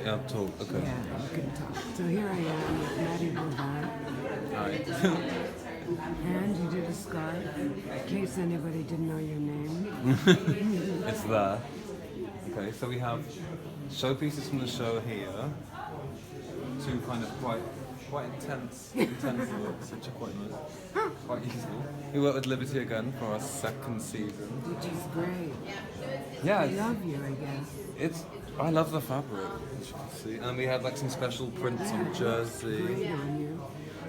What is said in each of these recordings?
Yeah, talk. Okay. Yeah, we can talk. So here I am with Matty Bovan, Alright. and you did a scarf, in case anybody didn't know your name. It's there. Okay, so we have showpieces from the show here. Two kind of quite intense looks, which are quite nice. Quite useful. We worked with Liberty again for our second season. Which is great. Yeah, I love you, I guess. I love the fabric, as you can see. And we had like some special prints on Great jersey. on you.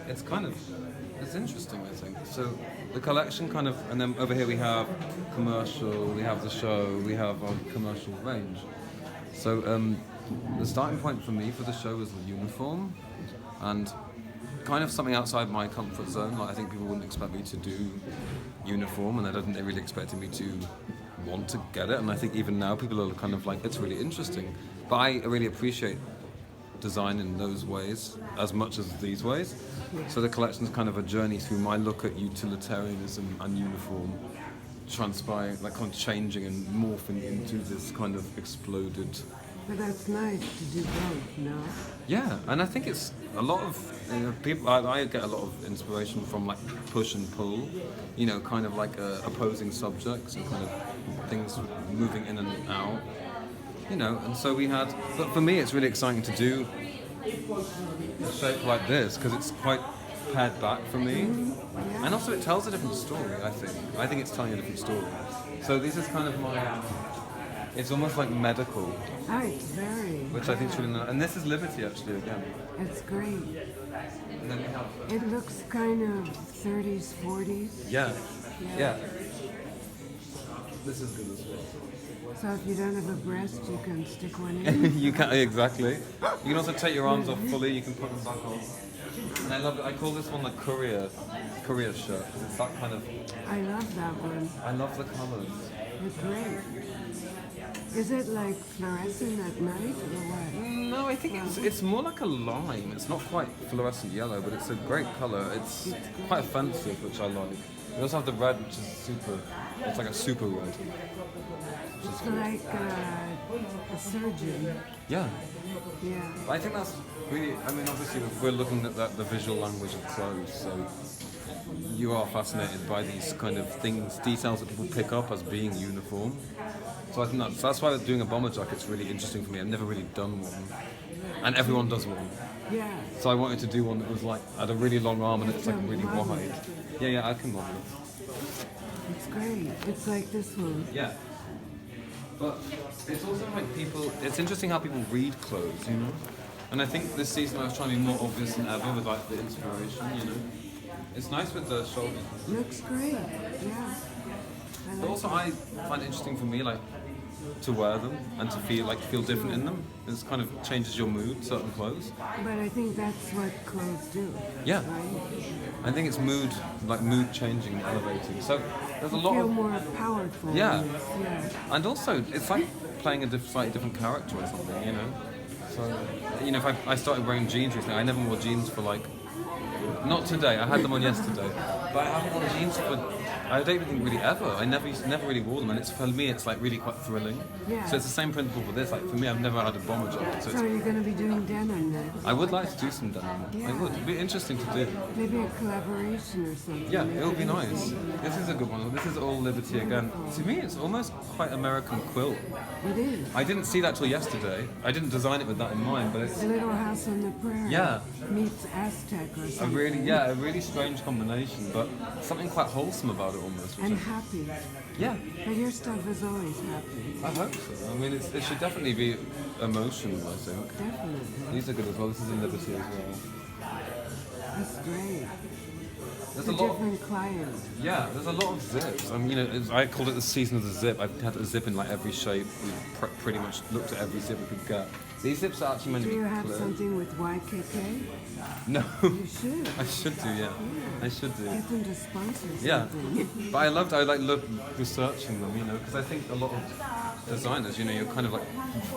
It's interesting, I think. So the collection kind of, and then over here we have commercial, we have the show, we have our commercial range. So the starting point for me for the show was the uniform, and kind of something outside my comfort zone. Like I think people wouldn't expect me to do uniform, and they really expected me to want to get it. And I think even now people are kind of like, it's really interesting. But I really appreciate design in those ways as much as these ways. So the collection is kind of a journey through my look at utilitarianism and uniform, transpiring, like kind of changing and morphing into this kind of exploded. But that's nice to do both, no? Yeah, and I think it's a lot of people. I get a lot of inspiration from like push and pull, kind of like opposing subjects and kind of things moving in and out, And so we had. But for me, it's really exciting to do a shape like this because it's quite pared back for me, and also it tells a different story. I think it's telling a different story. So this is kind of my. It's almost like medical. Oh, it's very. Which I think is really nice. And this is Liberty, actually, again. It's great. And then we have... It looks kind of 30s, 40s. Yeah. This is good as well. So if you don't have a breast, you can stick one in. You can, exactly. You can also take your arms off fully, you can put them back on. And I love it. I call this one the courier shirt, because it's that kind of... I love that one. I love the colours. It's great. Is it like fluorescent at night or what? No, I think it's more like a lime. It's not quite fluorescent yellow, but it's a great colour. It's quite offensive, which I like. We also have the red, which is it's like a super red. It's like a surgeon. Yeah. Yeah. I think that's really, obviously we're looking at the visual language of clothes, so you are fascinated by these kind of things, details that people pick up as being uniform. So I think that's why doing a bomber jacket's really interesting for me. I've never really done one, and everyone does one. Yeah. So I wanted to do one that was like had a really long arm and it's like really wide. Yeah, I can model it. It's great. It's like this one. Yeah. But it's also like it's interesting how people read clothes, And I think this season I was trying to be more obvious than ever with like the inspiration, It's nice with the shoulders. Looks great. Yeah. But also I find it interesting for me like to wear them and to feel different in them. It kind of changes your mood, certain clothes. But I think that's what clothes do. Yeah. Right? I think it's mood changing and elevating. So there's a lot feel of more powerful. Yeah. Yeah. And also it's like playing a slightly different character or something, So if I started wearing jeans recently, I never wore jeans for not today. I had them on yesterday, but I haven't worn jeans for. I don't even think really ever. I never really wore them, and for me it's like really quite thrilling. Yeah. So it's the same principle for this. Like for me, I've never had a bomber jacket. So you're going to be doing denim next? I would like to do some denim. Yeah. I would. It'd be interesting to do. Maybe a collaboration or something. Yeah, it would be nice. This is a good one. This is all Liberty again. To me, it's almost quite American quilt. It is. I didn't see that till yesterday. I didn't design it with that in mind, but it's Little House on the Prairie. Yeah. Meets Aztec or a something. really strange combination, but something quite wholesome about it almost. And happy. Yeah, But your stuff is always happy. I hope so. It should definitely be emotional, I think. Definitely. These are good as well. This is in Liberty as well. That's great. There's A a lot. different client. Yeah, there's a lot of zips. I called it the season of the zip. I've had a zip in like every shape. We pretty much looked at every zip we could get. These zips are actually meant Do to be you have clear. something with YKK? No. You should. I should do, yeah. I should do. Get them to sponsor Yeah, something. but I love researching them, because I think a lot of designers, you're kind of like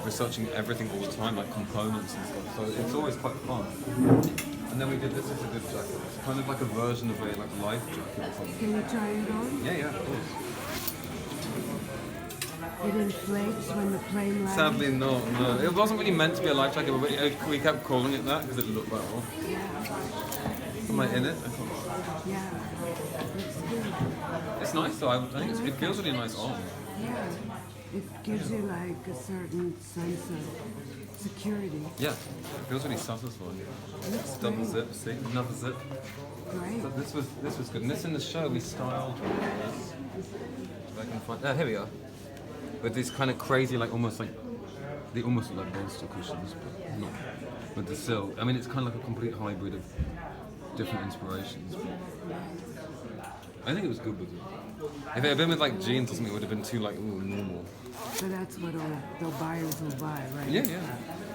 researching everything all the time, like components and stuff. So it's always quite fun. And then we did this as a good jacket. It's kind of like a version of a life jacket or something. Can you try it on? Yeah, of course. It inflates when the plane lands. Sadly not, no. It wasn't really meant to be a life jacket, but we kept calling it that because it looked like one. Yeah. Am I in it? Yeah. Looks good. It's nice though, I think it feels really nice on. Yeah. It gives you like a certain sense of security. Yeah, it feels really satisfying. Looks Double great. zip, see? Another zip. Great. So this was good. And this in the show we styled this. If I can find, here we are. With these kind of crazy, like almost like they almost look like bolster cushions, but not. With the silk, I mean, it's kind of like a complete hybrid of different inspirations. I think it was good with it. If it had been with like jeans or something, it would have been too like normal. So that's what the buyers will buy, right? Yeah, yeah.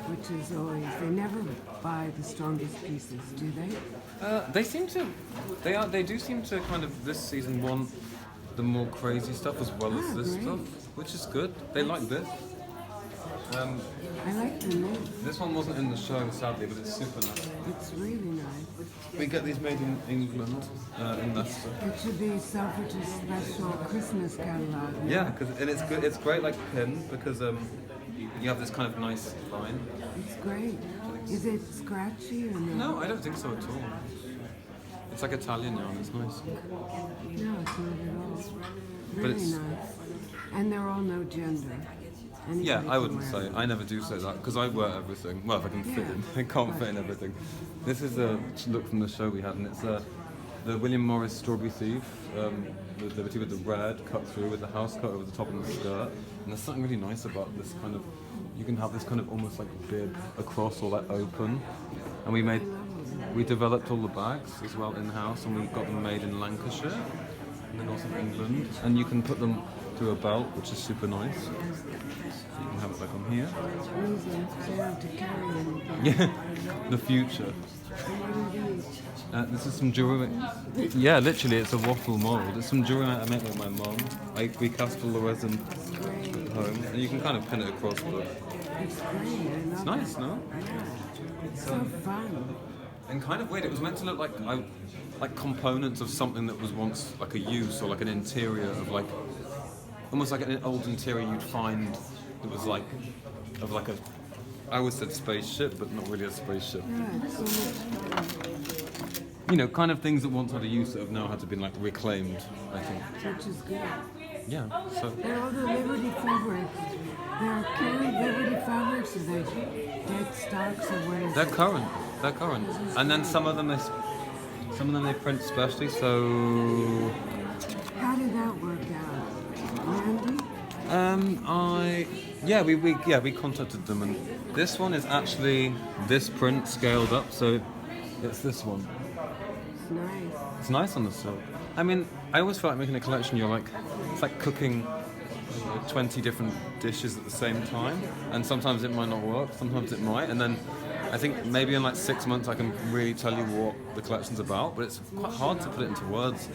Which is always, they never buy the strongest pieces, do they? They seem to, they do seem to kind of this season want the more crazy stuff as well as this great. stuff, which is good. They like this. I like the name. This one wasn't in the show, sadly, but it's super nice. It's really nice. We get these made in England, in Leicester. It should be Selfridge's special Christmas catalog. Yeah, and it's good. It's great, like pin, because you have this kind of nice line. It's great. Is it scratchy or no? No, I don't think so at all. It's like Italian yarn. It's nice. No, it's not at all. But Really it's- nice. And they're all no gender. Anybody Yeah, I can wouldn't wear say. them. I never do say that because I wear everything. Well, if I can fit in. Yeah. I can't fit in everything. This is a look from the show we had, and it's the William Morris Strawberry Thief. The liberty with the red cut through with the house cut over the top of the skirt. And there's something really nice about this kind of. You can have this kind of almost like bib across or like open. And we developed all the bags as well in house, and we got them made in Lancashire, in the north of England. And you can put them through a belt, which is super nice. So you can have it like on here. Easy. They don't have to carry anything. Yeah, the future. What are these? This is some jewelry. Yeah, literally, it's a waffle mold. It's some jewelry I make with my mum. We cast all the resin Great. at home, and you can kind of pin it across, but It's great. I love it's nice, no? it. It's so fun. And kind of weird. It was meant to look like components of something that was once like a use or like an interior of like almost like an old interior you'd find that was like of like a. I always said spaceship, but not really a spaceship. Yeah, it's so much fun. You know, kind of things that once had a use that have now had to been like reclaimed. I think. Which is good. Yeah. So. They're all the Liberty fabrics. They're canned Liberty fabrics, or they dead stocks, or what is They're it? current. They're current. And then some of them they print specially. So How did that work out? Randy? we contacted them, and this one is actually this print scaled up. So it's this one. It's nice. It's nice on the silk. I mean, I always feel like making a collection. It's like cooking 20 different dishes at the same time, and sometimes it might not work, sometimes it might, and then I think maybe in like 6 months I can really tell you what the collection's about, but it's quite hard to put it into words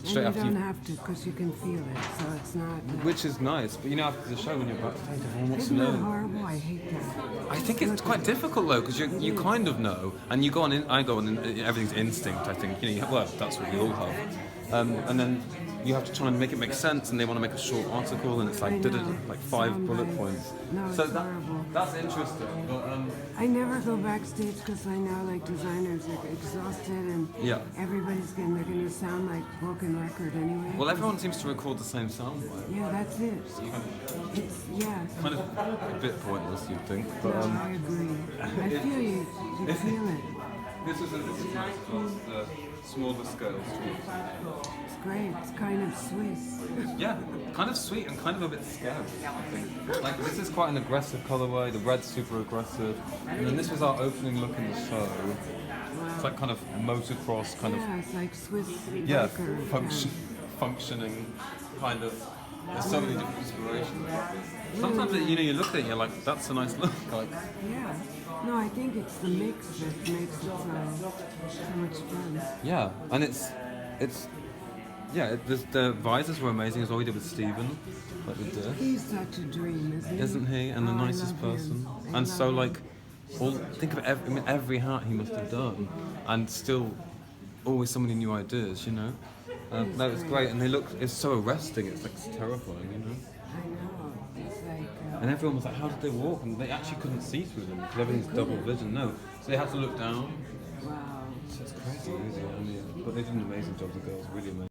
straight And after you don't you, have to, because you can feel it, so it's not... which is nice, but you know after the show when you're backstage everyone wants to Isn't that know. horrible? I hate that. I think it's quite difficult though, because you kind of know, and you go on, I go on, everything's instinct I think, well that's what we all have, and then you have to try and make it make sense, and they want to make a short article, and it's like I know. like 5 bullet Sound points. No, So it's horrible. that's interesting. But I never go backstage because I know like designers are exhausted and Yeah. everybody's they're gonna sound like broken record anyway. well, everyone seems to record the same sound bite. Yeah, that's it. It's Kind of a bit pointless, you'd think. No, But I agree. I feel you. You feel it. this is nice class, the smaller scale streets. It's great. It's kind of Swiss. Yeah, kind of sweet and kind of a bit scary, I think. Like, this is quite an aggressive colorway, the red's super aggressive. And then this was our opening look in the show. It's like kind of motocross, kind of, Yeah, it's like Swiss yeah, biker. functioning, kind of. There's so many different inspirations. Sometimes, you look at it and you're like, that's a nice look. Like, Yeah. No, I think it's the mix that makes it so much fun. yeah, and the visors were amazing as well. We did with Stephen, like we did. He's such a dream, isn't he? Isn't he? And the Oh, I nicest love him. person. I And so love him. like, think of every hat he must have done, and still always so many new ideas. That was great, and it's so arresting. It's like terrifying, I know. And everyone was like, how did they walk? And they actually couldn't see through them because everything's double vision. No, so they had to look down. Wow. So it's crazy, really. I mean, but they did an amazing job. The girls really amazing.